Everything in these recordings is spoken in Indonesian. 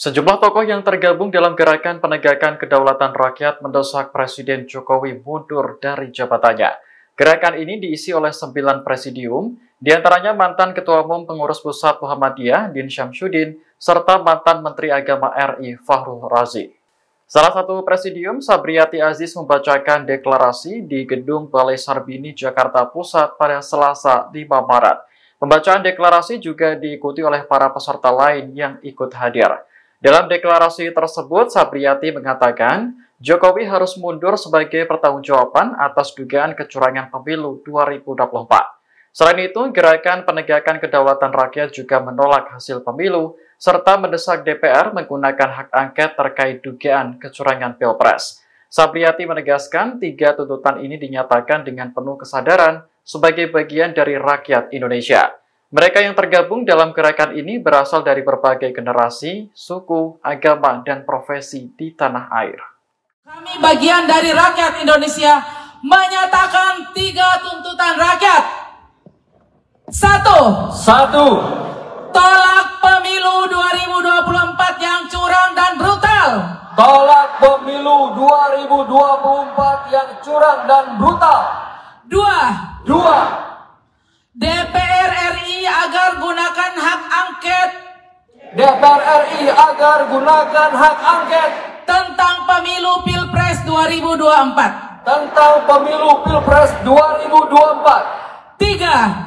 Sejumlah tokoh yang tergabung dalam gerakan penegakan kedaulatan rakyat mendesak Presiden Jokowi mundur dari jabatannya. Gerakan ini diisi oleh 9 presidium, diantaranya mantan Ketua Umum Pengurus Pusat Muhammadiyah Din Syamsuddin, serta mantan Menteri Agama RI Fakhrul Razi. Salah satu presidium, Sabriati Aziz, membacakan deklarasi di Gedung Balai Sarbini, Jakarta Pusat pada Selasa 5 Maret. Pembacaan deklarasi juga diikuti oleh para peserta lain yang ikut hadir. Dalam deklarasi tersebut, Sabriati mengatakan Jokowi harus mundur sebagai pertanggungjawaban atas dugaan kecurangan pemilu 2024. Selain itu, gerakan penegakan kedaulatan rakyat juga menolak hasil pemilu serta mendesak DPR menggunakan hak angket terkait dugaan kecurangan Pilpres. Sabriati menegaskan 3 tuntutan ini dinyatakan dengan penuh kesadaran sebagai bagian dari rakyat Indonesia. Mereka yang tergabung dalam gerakan ini berasal dari berbagai generasi, suku, agama, dan profesi di tanah air. Kami bagian dari rakyat Indonesia menyatakan 3 tuntutan rakyat. Satu, tolak pemilu 2024 yang curang dan brutal. Tolak pemilu 2024 yang curang dan brutal. Dua, DPR RI agar gunakan hak angket. DPR RI agar gunakan hak angket Tentang pemilu Pilpres 2024. tentang pemilu Pilpres 2024. Tiga,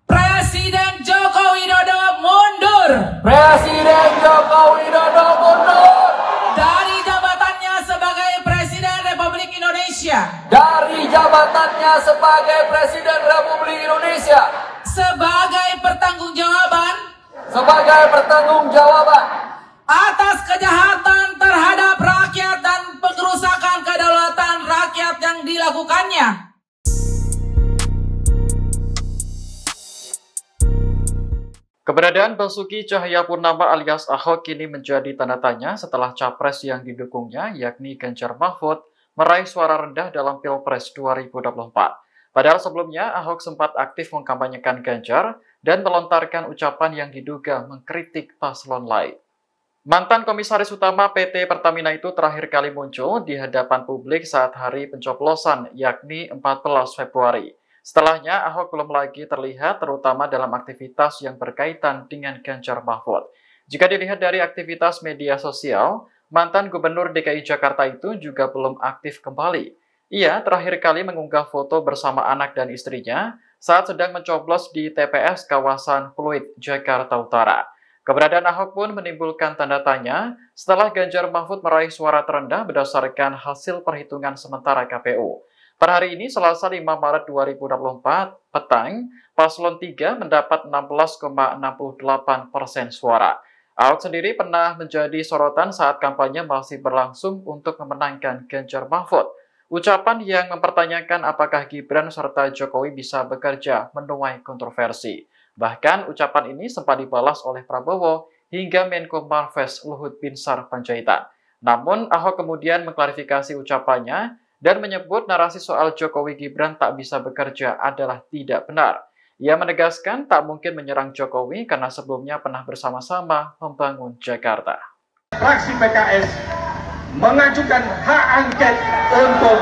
Presiden Joko Widodo mundur Presiden Joko Widodo mundur dari jabatannya sebagai Presiden Republik Indonesia dari jabatannya sebagai Presiden Republik Indonesia sebagai pertanggungjawaban atas kejahatan terhadap rakyat dan pengerusakan kedaulatan rakyat yang dilakukannya. Keberadaan Basuki Cahayapurnama alias Ahok kini menjadi tanda tanya setelah capres yang didukungnya, yakni Ganjar Mahfud, meraih suara rendah dalam Pilpres 2024. Padahal sebelumnya, Ahok sempat aktif mengkampanyekan Ganjar dan melontarkan ucapan yang diduga mengkritik paslon lain. Mantan Komisaris Utama PT Pertamina itu terakhir kali muncul di hadapan publik saat hari pencoblosan, yakni 14 Februari. Setelahnya, Ahok belum lagi terlihat terutama dalam aktivitas yang berkaitan dengan Ganjar Mahfud. Jika dilihat dari aktivitas media sosial, mantan Gubernur DKI Jakarta itu juga belum aktif kembali. Ia terakhir kali mengunggah foto bersama anak dan istrinya saat sedang mencoblos di TPS kawasan Pluit, Jakarta Utara. Keberadaan Ahok pun menimbulkan tanda tanya setelah Ganjar Mahfud meraih suara terendah berdasarkan hasil perhitungan sementara KPU. Per hari ini, Selasa 5 Maret 2024, petang, paslon 3 mendapat 16,68% suara. Ahok sendiri pernah menjadi sorotan saat kampanye masih berlangsung untuk memenangkan Ganjar Mahfud. Ucapan yang mempertanyakan apakah Gibran serta Jokowi bisa bekerja menuai kontroversi. Bahkan ucapan ini sempat dibalas oleh Prabowo hingga Menko Marves Luhut Binsar Panjaitan. Namun, Ahok kemudian mengklarifikasi ucapannya dan menyebut narasi soal Jokowi Gibran tak bisa bekerja adalah tidak benar. Ia menegaskan tak mungkin menyerang Jokowi karena sebelumnya pernah bersama-sama membangun Jakarta. Fraksi PKS mengajukan hak angket untuk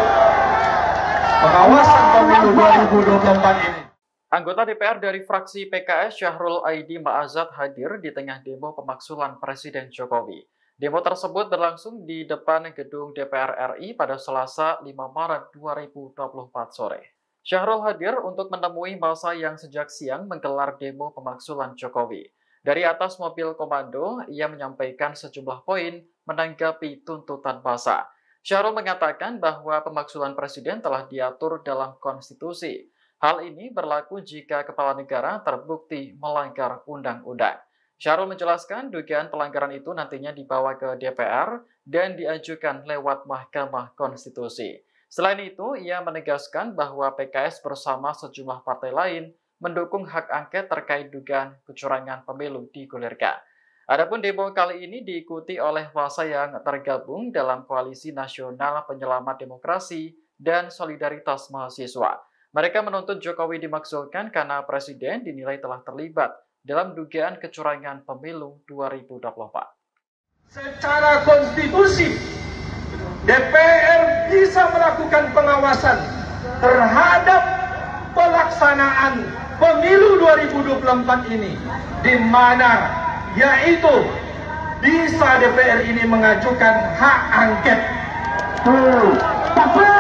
pengawasan pemilu 2024 ini. Anggota DPR dari fraksi PKS Syahrul Aidi Ma'azat hadir di tengah demo pemaksulan Presiden Jokowi. Demo tersebut berlangsung di depan gedung DPR RI pada Selasa 5 Maret 2024 sore. Syahrul hadir untuk menemui massa yang sejak siang menggelar demo pemaksulan Jokowi. Dari atas mobil komando, ia menyampaikan sejumlah poin menanggapi tuntutan massa. Syahrul mengatakan bahwa pemaksulan presiden telah diatur dalam konstitusi. Hal ini berlaku jika kepala negara terbukti melanggar undang-undang. Syahrul menjelaskan dugaan pelanggaran itu nantinya dibawa ke DPR dan diajukan lewat Mahkamah Konstitusi. Selain itu, ia menegaskan bahwa PKS bersama sejumlah partai lain mendukung hak angket terkait dugaan kecurangan pemilu digulirkan. Adapun demo kali ini diikuti oleh massa yang tergabung dalam Koalisi Nasional Penyelamat Demokrasi dan Solidaritas Mahasiswa. Mereka menuntut Jokowi dimaksudkan karena Presiden dinilai telah terlibat dalam dugaan kecurangan pemilu 2024. Secara konstitusi, DPR bisa melakukan pengawasan terhadap pelaksanaan pemilu 2024 ini, di mana yaitu bisa DPR ini mengajukan hak angket.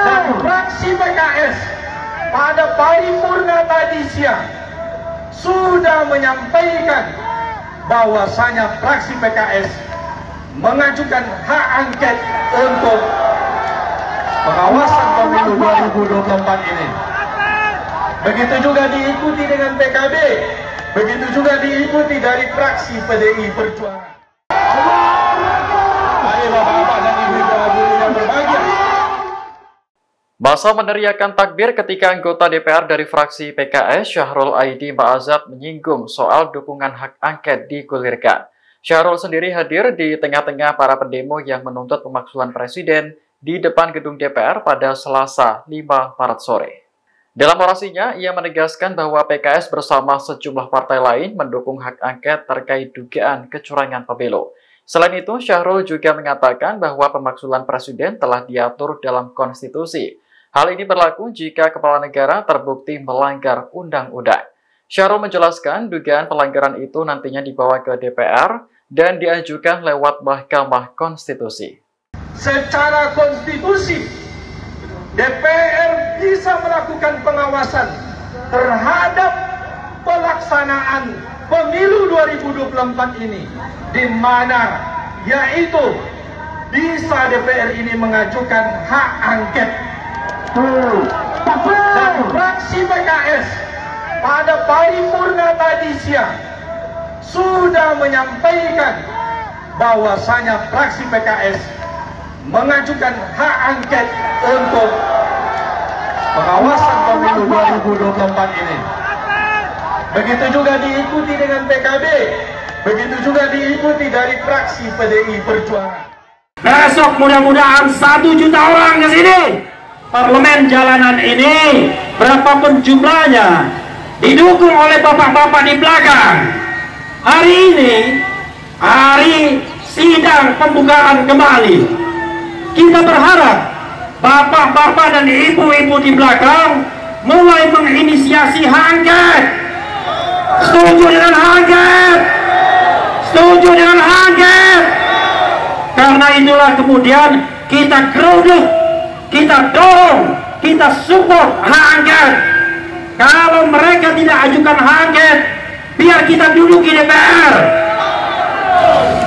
Dan fraksi PKS pada paripurna tadi siang sudah menyampaikan bahwasanya fraksi PKS mengajukan hak angket untuk pengawasan pemilu 2024 ini. Begitu juga diikuti dengan PKB, begitu juga diikuti dari fraksi PDI Perjuangan. Ayo Bapak-bapak dan Ibu-ibu yang berbahagia. Masa meneriakan takbir ketika anggota DPR dari fraksi PKS Syahrul Aidi Ma'azab menyinggung soal dukungan hak angket digulirkan. Syahrul sendiri hadir di tengah-tengah para pendemo yang menuntut pemakzulan presiden di depan gedung DPR pada Selasa 5 Maret sore. Dalam orasinya, ia menegaskan bahwa PKS bersama sejumlah partai lain mendukung hak angket terkait dugaan kecurangan pemilu. Selain itu, Syahrul juga mengatakan bahwa pemakzulan presiden telah diatur dalam konstitusi. Hal ini berlaku jika kepala negara terbukti melanggar undang-undang. Syahrul menjelaskan dugaan pelanggaran itu nantinya dibawa ke DPR dan diajukan lewat Mahkamah Konstitusi. Secara konstitusi, DPR bisa melakukan pengawasan terhadap pelaksanaan pemilu 2024 ini, di mana yaitu bisa DPR ini mengajukan hak angket. Dan fraksi PKS pada paripurna tadi siang sudah menyampaikan bahwasanya fraksi PKS mengajukan hak angket untuk pengawasan pemilu 2024 ini. Begitu juga diikuti dengan PKB, begitu juga diikuti dari fraksi PDI Perjuangan. Besok mudah-mudahan 1 juta orang ke sini. Parlemen jalanan ini, berapapun jumlahnya, didukung oleh bapak-bapak di belakang. Hari ini, hari sidang pembukaan kembali. Kita berharap bapak-bapak dan ibu-ibu di belakang mulai menginisiasi hak angket. Setuju dengan hak angket? Setuju dengan hak angket? Karena itulah kemudian kita geruduk, kita dorong, kita support hak angket. Kalau mereka tidak ajukan hak angket, biar kita duduk di DPR.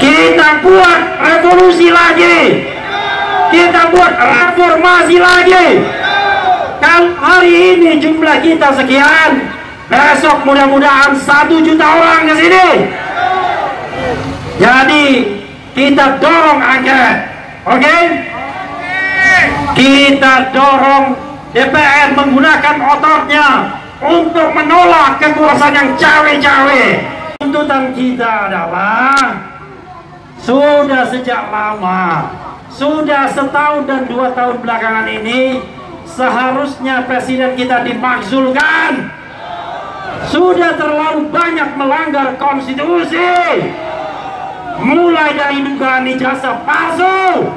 Kita buat revolusi lagi. Kita buat reformasi lagi. Kalau hari ini jumlah kita sekian, besok mudah-mudahan 1 juta orang ke sini. Jadi kita dorong angket, oke? Kita dorong DPR menggunakan otornya untuk menolak kekuasaan yang cawe-cawe. Tuntutan kita adalah sudah sejak lama, sudah 1 dan 2 tahun belakangan ini seharusnya presiden kita dimakzulkan. Sudah terlalu banyak melanggar konstitusi, mulai dari dugaan ijazah palsu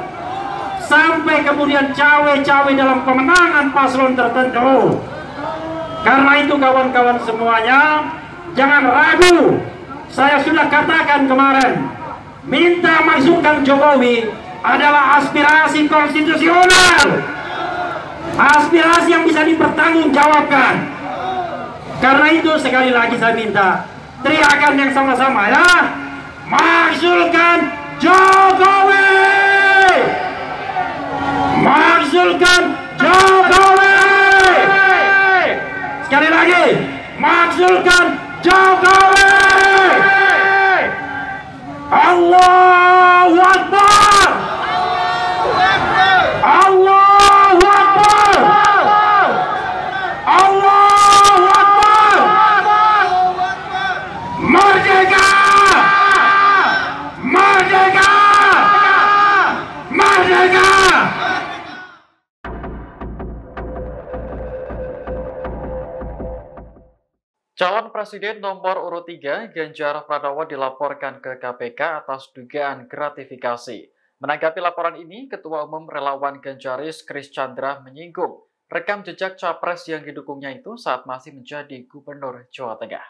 sampai kemudian cawe-cawe dalam pemenangan paslon tertentu. Karena itu kawan-kawan semuanya, jangan ragu. Saya sudah katakan kemarin, minta makzulkan Jokowi adalah aspirasi konstitusional, aspirasi yang bisa dipertanggungjawabkan. Karena itu sekali lagi saya minta teriakan yang sama-sama ya, makzulkan Jokowi, makzulkan Jokowi. Sekali lagi, makzulkan Jokowi. Allahu Akbar. Allahu Akbar. Allahu Akbar. Merdeka. Merdeka. Merdeka. Calon Presiden nomor urut 3, Ganjar Pranowo dilaporkan ke KPK atas dugaan gratifikasi. Menanggapi laporan ini, Ketua Umum Relawan Ganjaris Kris Chandra menyinggung rekam jejak capres yang didukungnya itu saat masih menjadi Gubernur Jawa Tengah.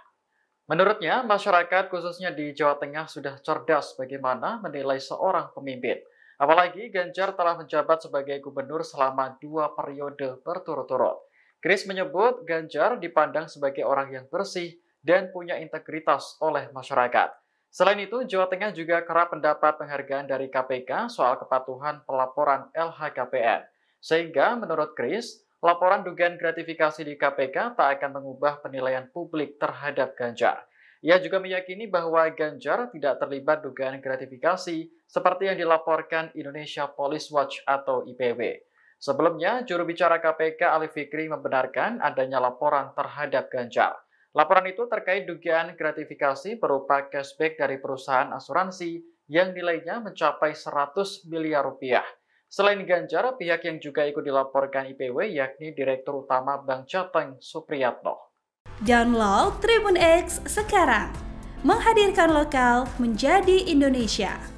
Menurutnya, masyarakat khususnya di Jawa Tengah sudah cerdas bagaimana menilai seorang pemimpin. Apalagi Ganjar telah menjabat sebagai gubernur selama 2 periode berturut-turut. Kris menyebut Ganjar dipandang sebagai orang yang bersih dan punya integritas oleh masyarakat. Selain itu, Jawa Tengah juga kerap mendapat penghargaan dari KPK soal kepatuhan pelaporan LHKPN. Sehingga menurut Kris, laporan dugaan gratifikasi di KPK tak akan mengubah penilaian publik terhadap Ganjar. Ia juga meyakini bahwa Ganjar tidak terlibat dugaan gratifikasi seperti yang dilaporkan Indonesia Police Watch atau IPW. Sebelumnya, juru bicara KPK Ali Fikri membenarkan adanya laporan terhadap Ganjar. Laporan itu terkait dugaan gratifikasi berupa cashback dari perusahaan asuransi yang nilainya mencapai 100 miliar rupiah. Selain Ganjar, pihak yang juga ikut dilaporkan IPW yakni Direktur Utama Bank Jateng Supriyatno. Download Tribun X sekarang, menghadirkan lokal menjadi Indonesia.